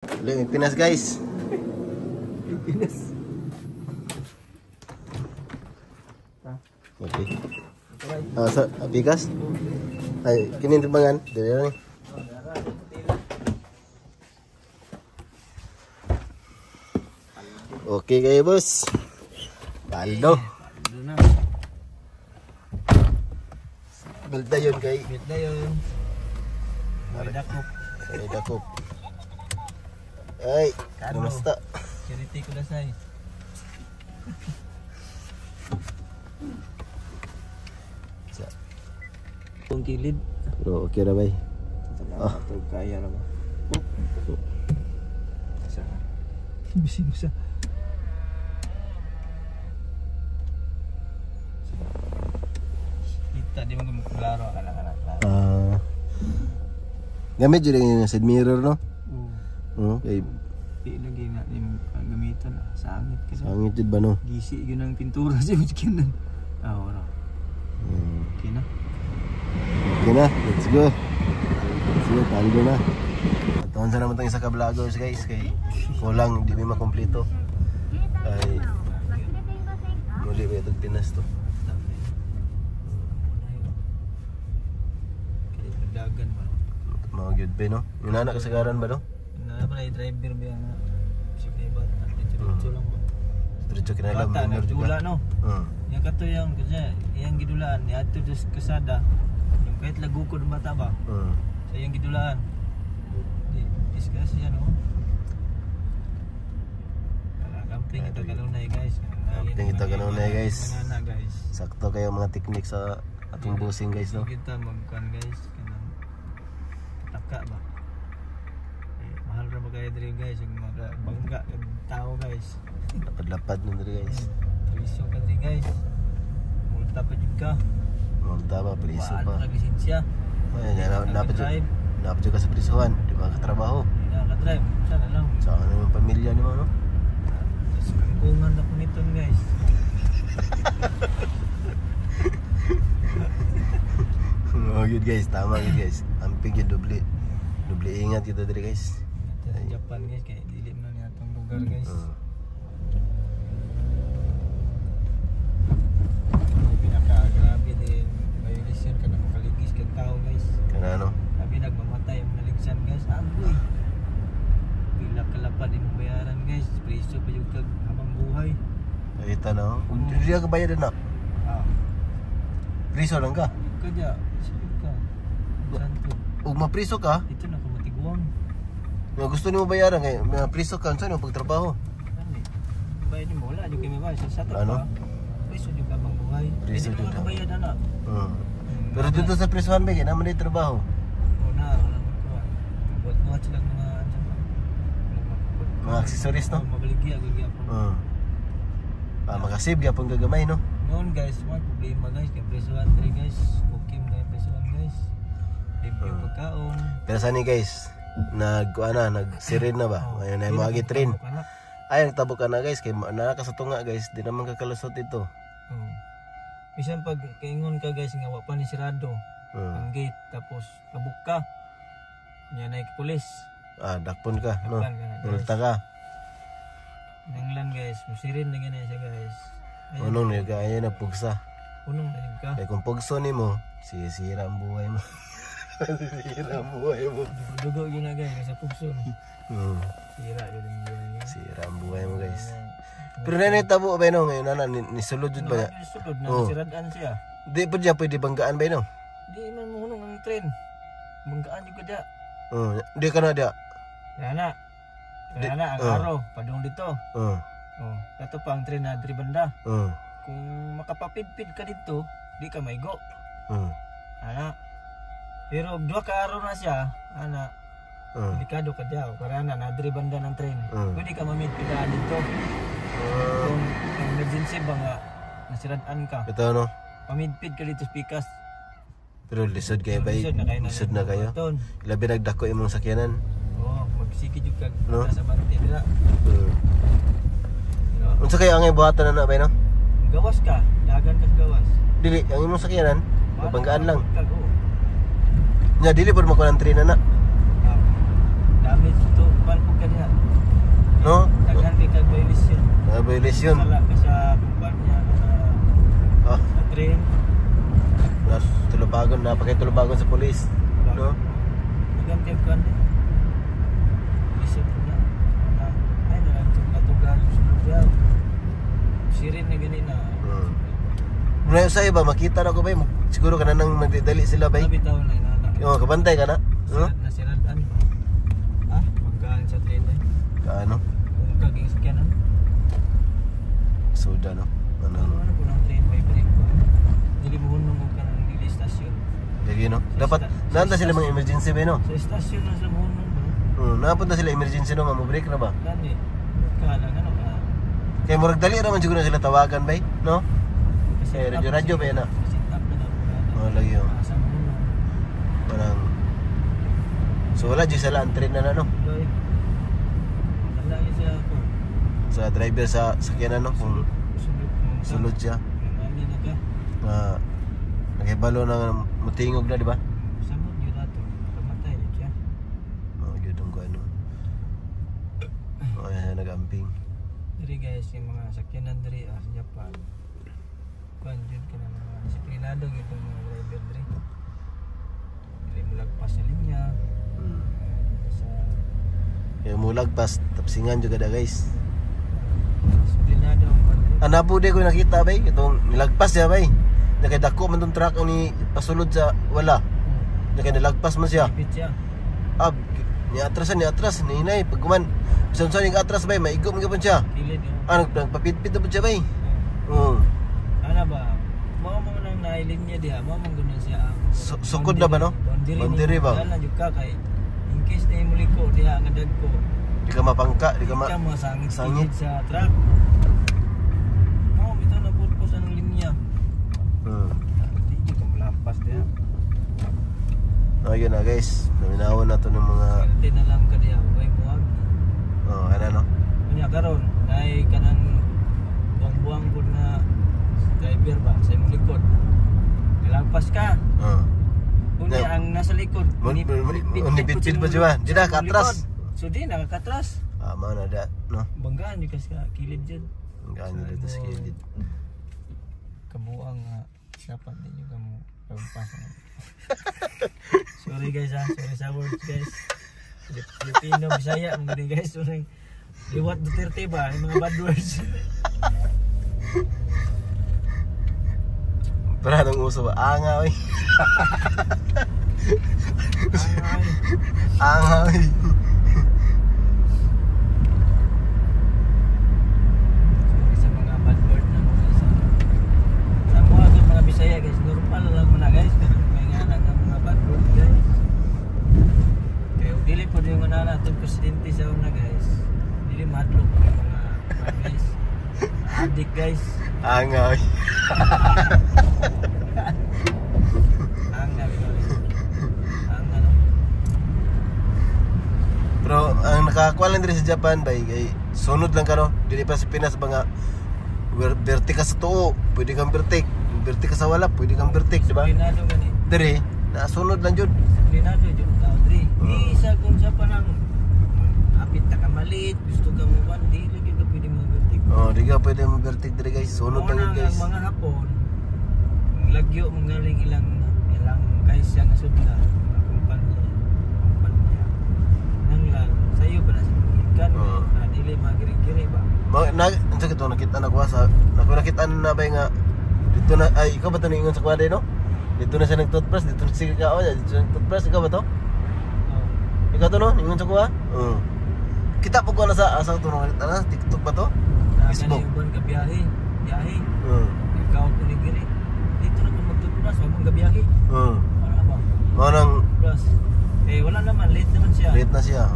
Ulit, Pinas guys. Pinas. Okay. Sa Pikas? Ay, kini timbangan. Dili lang. Okay kayo, boss. Paldo. Bilda yun kay. Bilda yun. May dakop. May dakop. Ay, kamusta? Kiriti ko na say. Kung kilid. Bro, okay na bay. Ah, ito kaya na ba? Bising mo siya. Kita di mo klaro kana. Gamit jud yung side mirror no? Okay. Di lagi na yung gamitan sangit kasi. Sangit jud ba no? Gisi yun ang pintura siya miskin. Ah, wala. Okay na. Okay na, let's go. Let's go, paldo na. Tuhan sa naman tayo sa ka-vloggers guys. Kay kulang, di may makompleto. Ay, muli ba itong Pinas to? Dagan ba? Mga good ba no? Yung anak kasagaran ba no? Na ba yung driver ba yung sige ba? Diretso lang ba? Diretso kinalam, bata minor juga. nagdula no? Yang kato yung kasi yang gidulaan ni ato sa kasada. Yung kahit lagukod ng bata ba? Sa yang gidulaan. Di discuss yan no? Kamping ito kanunay guys. Kamping ito kanunay guys. Guys. Sakto kayo mga teknik sa atong bossing guys no? Kita magkan guys. Taka ba? Mahal na magkaya diri guys. Yung mga bangga yung tao guys. Lapad-lapad nun diri guys. Priso ka diri guys. Multa pa juga. Multa pa, priso pa. Wala lisensya. Dapat juga sa prisuhan. Di ba katrabaho? Hindi na ka-drive. Sana lang. Saan naman pamilya ni mo no? Tapos kangkungan na po nito guys. Oh good guys, tama good guys. Amping yung doble ingat kita diri guys. Sa Japan guys, kaya dilim na niya itong lugar guys. Pinaka-grabe din violation ka na makaligis kang tao guys. Kana ano? Sabi nagmamatay ang naligsan guys. Agoy. Bila kalapad din bayaran guys. Preso pa yung habang buhay. Kita no? Hindi ka bayad na. Priso lang ka? Kaya, sige ka. Santo. Ug mapriso ka? Ito na kamatiguang. Nga gusto nimo bayaran kay mapriso ka unsa nimo pagtrabaho? Ano eh? Bayad mo wala jud kay may bayad sa sato. Ano? Preso jud ka bang buhay. Preso jud ka. Bayad ana. Pero dito sa prisuhan ba kay naman di trabaho? Wala ko. Buat sila mga mga accessories no? Mabaligya gyapon. Makasave gyapon gagamay no? Noon guys, may problema guys kay presuhan diri guys. Okay mga presuhan guys. Libre pagkaon. Pero sani guys, nagsirin na ba? Ngayon ay mga train. Ay nagtabo ka na guys kay naa ka sa tunga guys, di naman kakalusot ito. Bisan pag kaingon ka guys nga wa pa ni sirado ang gate tapos kabuka. Nya nay pulis. Dakpon ka no. Multa ka. Nanglan guys, musirin na ganyan siya guys. Unong niya kaya na pugsa. Unong na ka. Kaya kung pugso ni mo, sisira ang buhay mo. Sira ang buhay mo. Dugo yun na guys, sa pugso. Sira yun ang buhay niya. Sira ang buhay mo guys. Pero na tabo ba no ngayon na nisulod jud ba niya? Nisulod na siradaan siya. Di pa diya pwede banggaan ba no? Di man mo hunong ang train. Banggaan jud dia. Di ka na dia. Ana. Ana ang araw padung dito. Kato pa ang train na diri banda. Kung makapapidpid ka dito, di ka maigo. Ana. Pero dua ka araw na siya, ana. Delikado ka diaw para na diri banda ng train. Pwede ka mamidpid ka dito. Kung emergency ba nga nasirad-an ka. Ito no. Pamidpid ka dito pikas. Pero lisod kayo ba? Lisod na kayo. Labi nagdako imong sakyanan. Magsiki jud kag sa bante dira. Unsa kay ang ibuhatan na ba no? Gawas ka, dagan ka gawas. Dili ang imong sakyanan, mabanggaan lang. Nya dili pud makuha ng train na. Damage to palpog ka niya. No? Daghan kay kag violation. Violation. Sala ka sa kumpanya sa train. Tulubagon na pakitulubagon sa pulis. No? Daghan kay kan. Isip ko na. Ay na tuga sa sirin na gani na. Muna sa iba makita na ko ba? Siguro kana nang magdidali sila ba? Bitaw na inana. Yo, kabantay ka na? Nasiradan. Magkaan sa train ay. Kaano? Kung kaging sakyanan. Soda no. Ano ko ng train by break ko. Dili mo hunong ko ka ng dili stasyon. Lagi no. Dapat nanda sila mga emergency ba no? Sa stasyon na sila hunong. Napunta sila emergency no, mo break na ba? Gani. Kala ano ka. Kay murag dali ra man siguro sila tawagan bay, no? Kasi radyo ba na? Sit up na. Lagi yo. Sa hunong. Parang so wala di sila ang train na no? Wala yun siya ako. Sa driver sa sakyanan no kung sulod siya. Mami na ka. Nakibalo na mutingog na di ba? Samot yun nato. Kamatay yun siya. Yun ang ko ano. Ayan nag-amping. Diri guys, yung mga sakyanan diri sa Japan. Kuan yun ka na mga disiplinado itong mga driver diri. Dili mo lagpas sa linya. Sa Kaya mulagpas tapsingan juga da guys. disiplinado ang pagdiri. Anapo di ko nakita bay itong nilagpas siya bay. Nakadako man tong truck ni pasulod sa wala. Nilagpas man siya. Ipit siya. Ni atras ni inay pagkuman. Bisan ning atras bay maigom gyud siya. Kilid yun. Nagpapit-pit na po siya bay. Ano ba? Mga mga nang nailinya diha, mga mga ganun siya ang Sukod na ba no? Boundary ba? Wala na jud ka kay in case na imuliko diha nga dagko. Di ka mapangka, di ka Ka mo sangit sangit. sa truck. Bitaw na pud ko sa nang linya. Di ka malapas diha. Ayun na guys, naminawon na to ng mga Swerte na lang ka diha, way buwag. ano no? Kunya karon nay kanang buang-buang pud na driver ba sa imong likod. Nalagpas ka. Unya ang nasa likod. Nipit-pit pa siya. Di na katras. So di nakakatras. Mao na da, no? Banggaan yung kasi kilid dyan. Hanggang dito sa kilid. Kabuang dapat din yung kamu kampasan. Sorry guys sorry sa words guys. Filipino, Bisaya, ang gani guys. Sorry. Liwat Duterte ba? Yung mga bad words. Pero anong uso ba? Anga oy. Anga oy. Sa mga bad word na mga isa. Sa mga Bisaya guys, normal lang muna guys. Pero may nga lang mga bad word guys. Kaya dili po yung na itong presidente sa una guys. Dili madlok yung mga guys. Adik guys. Anga oy. Pero ang nakakuha lang diri sa Japan bay kay sunod lang ka no. Dili pa sa Pinas ba nga bertik ka sa tuo, pwede kang bertik. Bertik ka sa wala, pwede kang bertik, di ba? Disiplinado gani. Diri, nasunod lang jud. Disiplinado jud tao diri. Isa kung sa panang apit ta ka malit, gusto ka mo ban dili gyud ka pwede mo bertik. Di ka pwede mo bertik diri guys. Sunod lang yun guys. Ang mga Hapon, ang lagyo manggaling ilang guys yang sudla, mga kumpanya. Nang lang sayo pa na sa ikan, dili magiri-giri ba. Unsa kito nakita na ko sa nakita na bay nga dito na ay ikaw ba to ningon sa kwade no? Dito na siya nag-toothbrush, dito na siya ka dito na toothbrush ikaw ba to? Ikaw to no? Ningon sa kuha? Kita po ko na sa asa to no? Ano TikTok ba to? Facebook. Buwan ka biyahe. Ikaw ko ni giri. Dito na ko magtutubras, wag mong gabiyahe. Para ba? Manang Plus, wala naman, late naman siya. late na siya.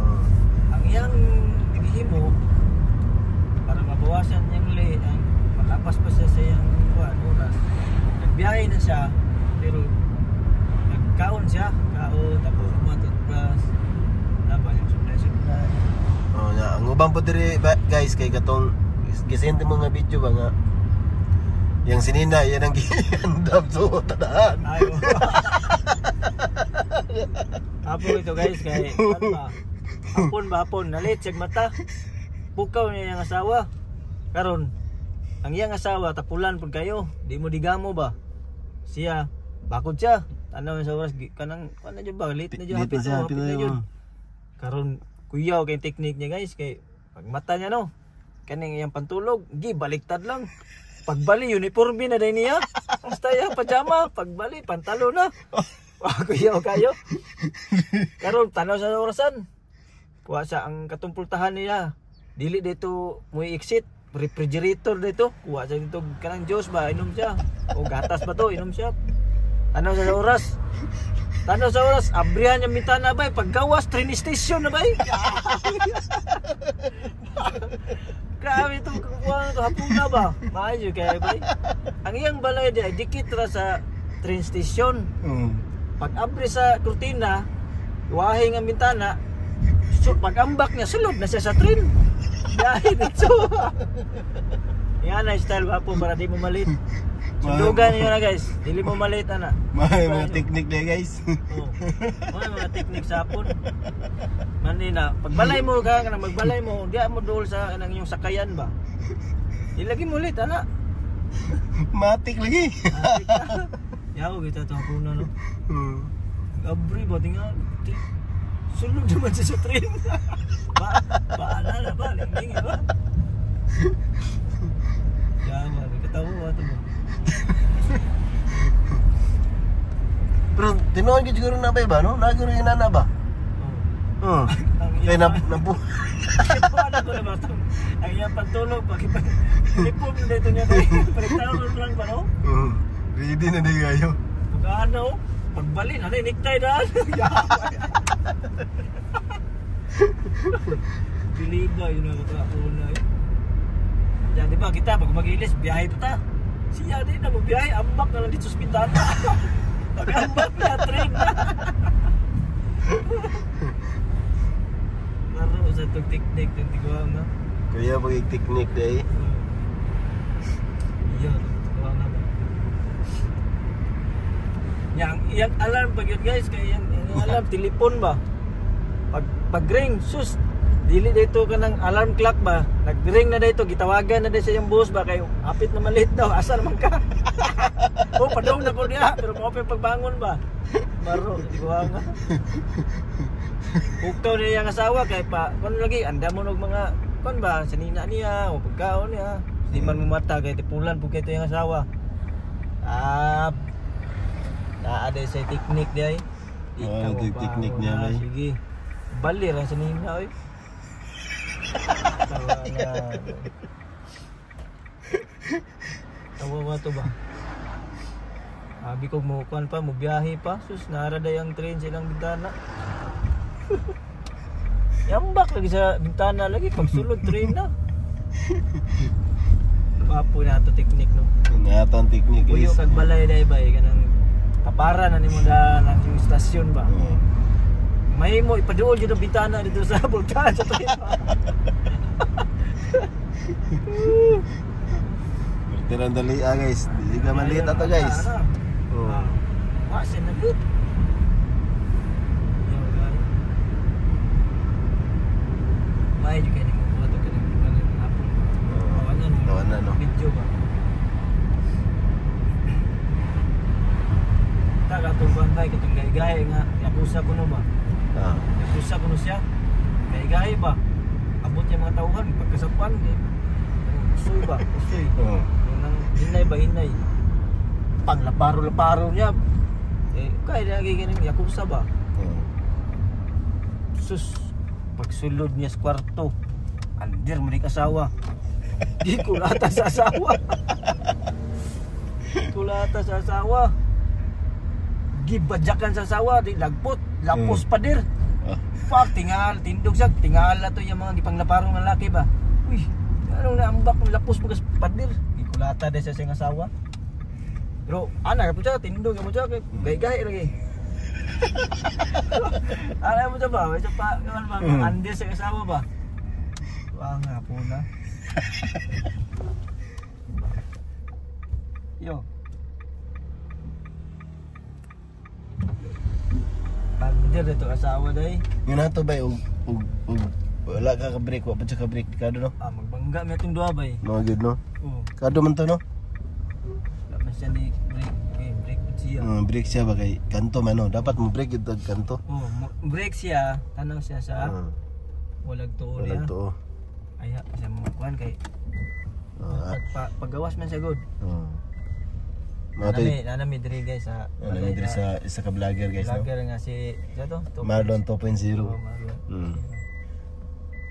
Ang iyang naghihimo para mabawasan yung late, matapas pa siya sa iyang oras. Nagbiyahe na siya, pero nagkaon siya. Kaon, tapos matutubras. Laban yung supply. Ang ubang po diri guys kay katong gisente mo nga video ba nga yang sinina yan ang giandam so tadaan. Apo ito guys kay ano ba? hapon nalit siyag mata. Pukaw niya yung asawa. Karon ang iyang asawa tapulan pud kayo, di mo digamo ba? Siya bakod siya. Tanaw sa oras kanang kana jud ba late na jud hapit na jud. Karon kuyaw kay technique niya guys kay pag mata niya no. Kaning iyang pantulog, gi baliktad lang. Pagbali uniforme na din niya. Basta yung pajama, pagbali pantalon na. Kuyaw kayo. Karon tanaw sa orasan. Kuha sa ang katumpultahan niya. Dili dito mo exit, refrigerator dito. Kuha sa dito kanang juice ba, inom siya. O gatas ba to, inom siya. Tanaw sa oras. Tanaw sa oras, abrihan yung mitana ba, paggawas train station na ba? Grabe ito, kukuha na ito, hapon na ba? Maayo kaya ba? Ang iyang balay di, dikit ra sa train station. Pag abri sa kurtina, wahing ang bintana, so pag ambak niya, sulod na siya sa train. Dahil dito. Yan na style ba po para di mo malit. Sundugan niyo na guys, dili mo malit ana. May mga technique na guys. Oo. May mga technique sa hapon. Mani na, pagbalay mo ka, kanang magbalay mo, di mo dol sa kanang yung sakayan ba. Ilagi mo ulit ana. Matik lagi. Yaw kita to ako na no. Abri ba tingnan. Sulod naman siya sa train. Paalala ba? Lingling ba? Yawa, katawa ba ito ba? Pero tinuan ka siguro na ba, no? Naguro yung nana ba? Oo. Kaya nabu... Paano ko naman ito? Ang iyang pantulog, pakipag-lipom na ito niya kayo. Paligtawag lang ba, no? Oo. Ready na din kayo. Pag-ano, pagbalik, ano yung niktay na? Piliba, yun ang kakuna yun. Yan, di ba kita, pag mag-ilis, biyahe pa ta. Siya din na magbiyahe, ambak na lang dito sa pintana. Pag-ambak na, train na. Laro sa itong teknik, itong tigawang na. Kaya pag-teknik day. Iya, tigawang na ba? Yang alarm pag yun guys, kaya yung alarm, telepon ba? Pag-ring, sus, dili dito ka ng alarm clock ba? Nag-ring na dito, gitawagan na dito sa yung boss ba? Kayo, apit na malit daw, asa naman ka? Oh, padong na ko niya, pero mo pagbangon ba? Maro, di ko nga. Pukaw niya yung asawa, kaya pa, kung lagi, anda mo ng mga, kung ba, sanina niya, o pagkaon niya. Di man mumata, kaya tipulan po kayo yung asawa. Naada sa teknik niya eh. Oo, teknik niya ba eh. Sige. Bali lang sa nina oy. Tawa ba to ba? Abi ko mo kuan pa, mo biyahe pa. Sus, narada yung train sa ilang bintana. Yambak lagi sa bintana lagi. Pagsulod train na. Papo na ito teknik no. Nga ang teknik Uyo guys. kag balay day ba kanang kapara na nimo da ng istasyon ba. May mo ipaduol jud ang bintana dito sa bulkan sa train. Bertiran dali guys. Di ka maliit ato guys. Oo. Wasin na good. May juga ni mo to kanang hapon. Tawanan no. Video ba. Taga tuban bay kitong gay-gay nga yakusa ko no ba. Yakusa ko no siya. Gay-gay ba. Abot yung mga tauhan pagkasapan eh. Usoy ba? Usoy. Nang hinay ba hinay. Paglaparo-laparo niya. Eh kaya lagi ganun yakusa ba. Sus pagsulod niya sa kwarto. Andir mo ni kasawa. Di kulata sa asawa. Kulata sa asawa. Gibadyakan sa asawa, di lagpot, lapos padir. Fuck, tingal, tindog siya, tingal na to yung mga gipanglaparong lalaki ba. Uy, anong naambak, lapos mo padir. Gikulata din siya sa asawa. Pero, anak po siya, tindog mo siya, gay-gay lagi. Alam mo siya ba, may siya pa, andir sa asawa ba. Wah nga po na. Yo. Pagdir dito asawa day. Yun na to bay ug wala ka ka-break, wa pa siya ka-break kado no. Magbangga mi atong duha bay. Mga good no. Oo. Kado man to no. Wala man siya ni break. Break po siya. Break siya ba kay kanto man no. Dapat mo break ito kanto. Oo, break siya, tanaw siya sa walag tuo niya. Walag tuo. Aya siya mo kuan kay paggawas man siya good. Nanami diri guys sa nanami diri sa isa ka vlogger guys no. Vlogger nga si to Marlon 2.0.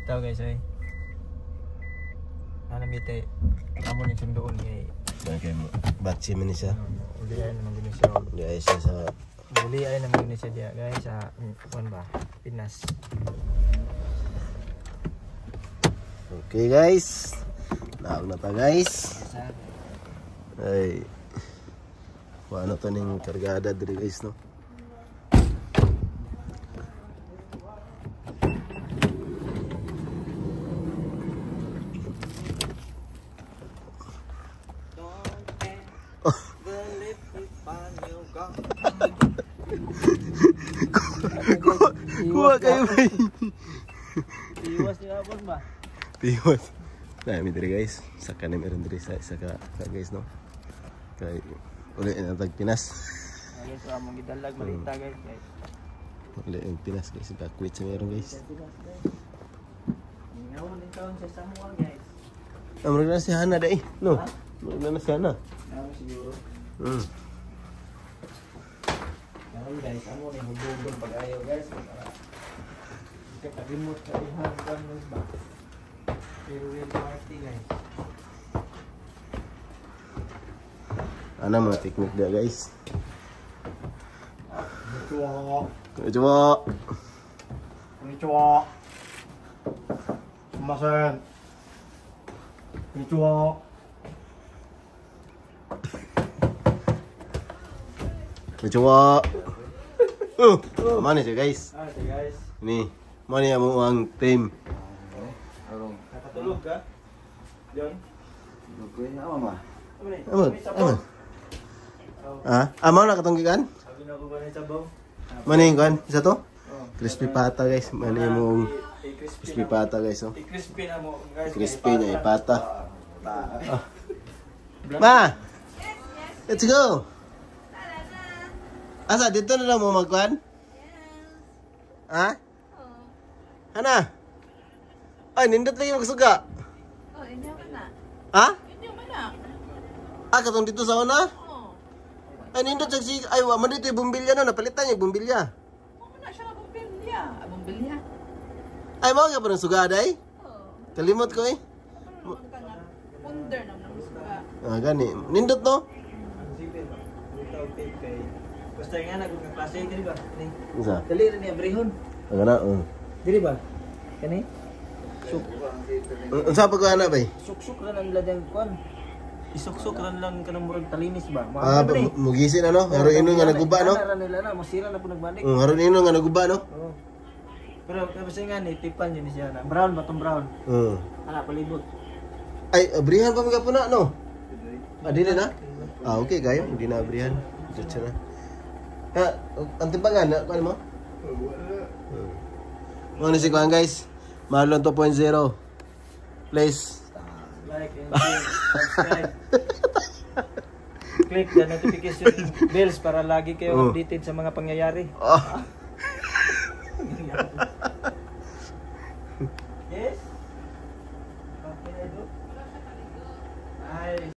Tao guys ay. Nanami tay amo ni sundoon kay kay batsi man siya. Uli ay naman gini siya. Di ay siya sa uli ay naman gini siya dia guys sa kuan ba Pinas. Okay guys. Naog na ta guys. Ay. Ano to ning kargada diri guys no. Kuha kayo bay. Tiwas ni abon ba? Tiwas. Nah, mi diri guys. Saka ni meron diri sa isa ka guys no. Kay uli na tag Pinas. Guys, among gidalag malita guys. Uli ang Pinas guys. Bakwit sa meron guys. Ngawon din taon sa Samuel guys. Amrog na si Hana dai. No. Amrog na si Hana. Siguro. Ngayon guys, amo ni hugugol pag-ayaw guys. Kakalimot ka ihan kan ba. Farewell party guys. Ana mga technique dia guys. Konnichiwa. Konnichiwa. Konnichiwa. Sumasen. Konnichiwa. Konnichiwa. Mana siya guys? Guys. Ni, mana yang mo ang team? Nakatulog ka? Yon. Aman. Amo na katunggikan? Sabi na ko ba ni sabaw? Maning kan? Isa to? Crispy pata guys. Mani mo crispy pata guys oh. I-crispy na mo guys. Crispy na ipata. Ma. Let's go. Asa dito na lang mo magkuhan? Ha? Ana? Ay, nindot lagi magsuga. Oh, hindi ako na. Ha? Hindi ako na. Katong dito sa una? Oo. Ay, nindot sa si... Ay, man dito yung bumbilya no. Napalitan yung bumbilya. Oo na siya na bumbilya. Bumbilya? Ay, mga ka pa ng suga, day? Oo. Kalimot ko eh. Ano ka nga? Punder naman ang suka. Gani. Nindot no? Basta nga nagkaklase diri ba? Kani. Isa. Dali ra ni abrehon. Gana, Diri ba? Kani. Unsa pa ko ana bay? Suksok ra lang ladang kuan. Isuksok ra lang kanang murag talinis ba? Mugisin ano? Haron ino nga naguba no? Ara nila na masira na po nagbalik. Haron ino nga naguba no? Oo. Pero basta nga ni tipan yun siya na. Brown ba tong brown? Ana palibot. Ay, abrihan pa mga puna no? Dili na? Okay kayo, hindi na abrihan. Diretso na. Ang timbangan na, kuan mo? Mga si kuan guys. Marlon 2.0. Please. Like and share, subscribe. Click the notification bells para lagi kayo updated sa mga pangyayari.